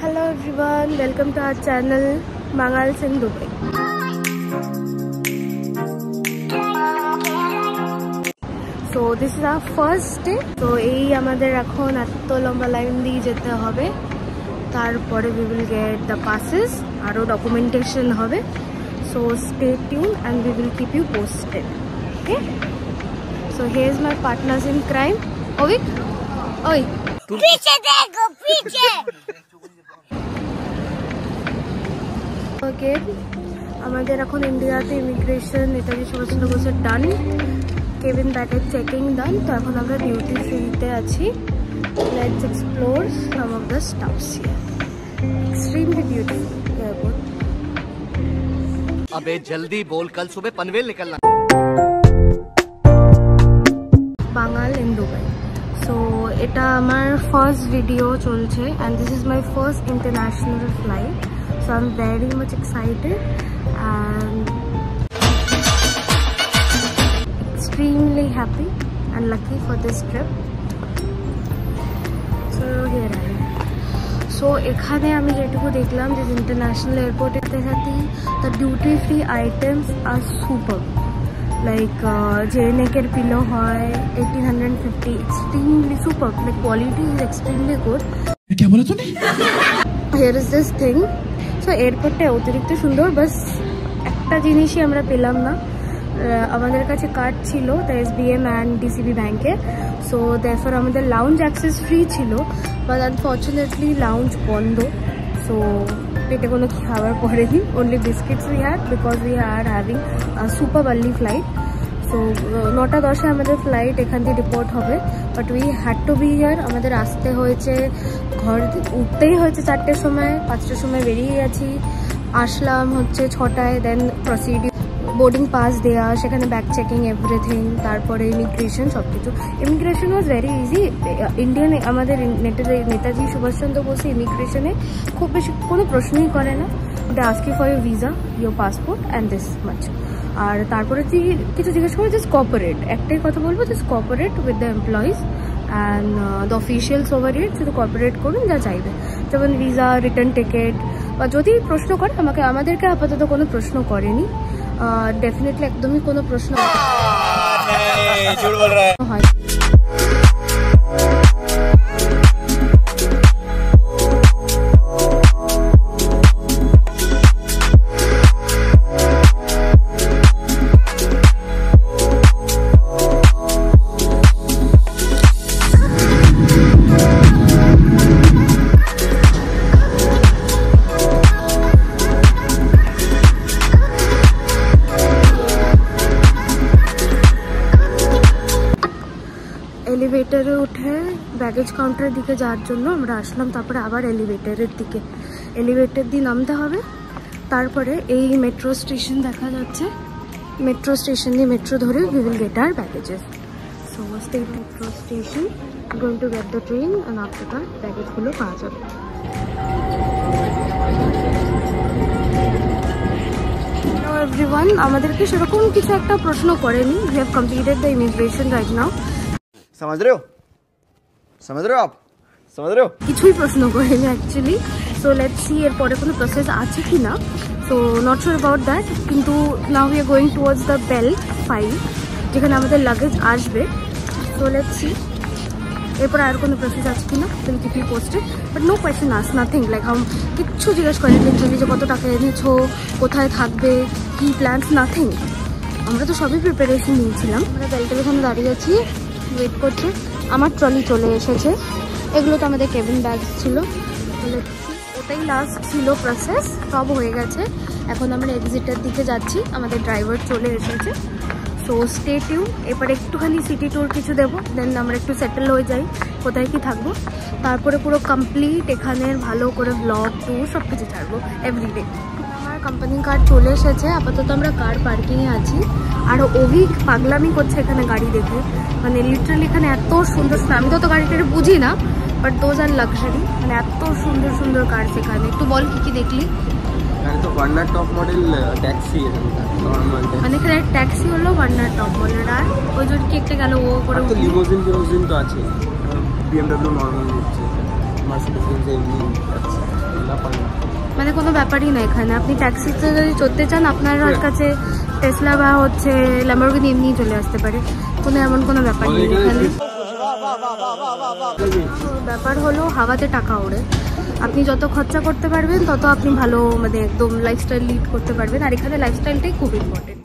Hello everyone, welcome to our channel Bangals in Dubai. So this is our first day. So এই আমাদের এখন এত লম্বা line দিয়ে যেতে হবে, তারপরে we will get the passes, আরো documentation হবে. So stay tuned and we will keep you posted. Okay? So here's my partners in crime. Ovik? Oi. पीछे देखो पीछे. Okay. আমাদের এখন ইন্ডিয়াতে ইমিগ্রেশন নেতাজি সুভাষচন্দ্র বোসের ডান, কেবিন ব্যাগেজ চেকিং ডান. তো এখন আমরা ডিউটি ফ্রিতে আছি. Let's explore some of the stuffs here. Extremely beautiful airport. अबे जल्दी बोल, कल सुबह पनवेल निकलना. বাঙাল ইন দুবাই. সো এটা আমার ফার্স্ট ভিডিও চলছে and this is my first international flight. So I'm very much excited and extremely happy and lucky for this trip. So here I am. So এখানে আমি যেটুকু দেখলাম যে ইন্টারন্যাশনাল এয়ারপোর্টের সাথে the duty free items are superb. Like JNK pillow hoy 1850, extremely superb. Like quality is extremely good. क्या बोला तूने? Here is this thing. So airport টা অতিরিক্ত সুন্দর, বাস একটা জিনিসই আমরা পেলাম না. আমাদের কাছে কার্ড ছিল দ্য SBM and DCB ব্যাংকে. সো therefore আমাদের লাউঞ্জ অ্যাক্সেস ফ্রি ছিল, বাট আনফর্চুনেটলি লাউঞ্জ বন্ধ. সো পেটে কোনো খাবার পড়েনি. Only biscuits we had because we are having super early flight. So 9:10 আমাদের ফ্লাইট এখান থেকে রিপোর্ট হবে, but we had to B here. আমাদের আসতে হয়েছে, ঘর উঠতেই হয়েছে 4টের সময়, 5টার সময় বেরিয়ে গেছি. আসলাম হচ্ছে 6টায়. দেন প্রসিডিউর, বোর্ডিং পাস দেওয়া, সেখানে ব্যাগ চেকিং এভরিথিং, তারপরে ইমিগ্রেশন সব কিছু. Immigration was very easy. Indian আমাদের নেতাজি সুভাষচন্দ্র বোসে ইমিগ্রেশনে খুব বেশি কোনো প্রশ্নই করে না. They ask you for your visa, your passport and this much. আর তারপরে কিছু জিজ্ঞেস করে জাস্ট কোঅপারেট. একটাই কথা বলবো, just cooperate with the employees and the officials over here. শুধু কোঅপারেট করুন যা চাইবে, যেমন ভিসা, রিটার্ন টিকিট, বা যদি প্রশ্ন করে আমাদেরকে আপাতত কোনো প্রশ্ন করেনি. ডেফিনেটলি একদমই কোনো প্রশ্ন হয়. এলিভেটারে উঠে ব্যাগেজ কাউন্টারের দিকে যাওয়ার জন্য আমরা আসলাম. তারপরে আবার এলিভেটারের দিকে, এলিভেটার দিয়ে নামতে হবে. তারপরে এই মেট্রো স্টেশন দেখা যাচ্ছে, মেট্রো স্টেশন দিয়ে মেট্রো ধরে we will get our baggages. So stay metro station, going to get the train and after that ব্যাগেজগুলো পাওয়া যাবে. এভরিওয়ান, আমাদেরকে সেরকম কিছু একটা প্রশ্ন করেনি. We have completed the immigration right now. समझ रहे हो? समझ रहे हो आप? समझ रहे हो? কিছুই প্রশ্ন করেনি অ্যাকচুয়ালি. সো লেটস সি এরপরে কোনো প্রসেস আছে কি না. So not sure about that. কিন্তু now we are going towards the belt file, যেখানে আমাদের লাগেজ আসবে. সো লেটস সি এরপরে আর কোনো প্রসেস আছে কি না. তুমি keep you posted, but no question আস, নাথিং লাইক কিচ্ছু জিজ্ঞেস করেনি লিটারালি যে কত টাকা এনেছো, কোথায় থাকবে, কি প্ল্যান্স, নাথিং. আমরা তো সবই প্রিপারেশন নিয়েছিলাম. আমরা বেল্টের ওখানে দাঁড়িয়ে আছি, ওয়েট করছে. আমার ট্রলি চলে এসেছে. এগুলো তো আমাদের কেবিন ব্যাগ ছিল. ওটাই লাস্ট ছিল প্রসেস, সব হয়ে গেছে. এখন আমরা এক্সিটের দিকে যাচ্ছি. আমাদের ড্রাইভার চলে এসেছে. So stay tune. এরপরে একটুখানি সিটি ট্যুর কিছু দেবো, দেন আমরা একটু সেটেল হয়ে যাই কোথায় কি থাকবো. তারপরে পুরো কমপ্লিট এখানের ভালো করে ব্লগ ট্যুর সব কিছু ছাড়বো এভরিডে. আমার কোম্পানি কার চলে এসেছে. আপাতত আমরা কার পার্কিংয়ে আছি. আর অভিক পাগলামি করছে এখানে গাড়ি দেখে. মানে লিটারালি এখানে এত সুন্দর, আমি তো গাড়িটা বুঝি না, বাট দোজ আর লাক্সারি. মানে এত সুন্দর সুন্দর কার সেখানে. একটু বল কি কি দেখলি? तो वार्नार टॉप मॉडल टैक्सी है नॉर्मल মানে এখানে ট্যাক্সি হলো ওয়ার্নার টপ মডেল. আর ওই যে কেকটা গেল ও করে তো লিমোজিন তো আছে BMW নরমাল হচ্ছে মার্সিডিজ বেঞ্জ এমনি আছে কোনো ব্যাপারই না এখানে। আপনি ট্যাক্সিতে যদি চড়তে চান আপনার কাছে টেসলা বা হচ্ছে ল্যাম্বরগিনি এমনিই চলে আসতে পারে, কোনো এমন কোনো ব্যাপার নেই এখানে। ব্যাপার হলো হাওয়াতে টাকা ওড়ে, আপনি যত খরচা করতে পারবেন তত আপনি ভালো মানে একদম লাইফস্টাইল লিড করতে পারবেন, আর এখানে লাইফস্টাইলটাই খুব ইম্পর্টেন্ট।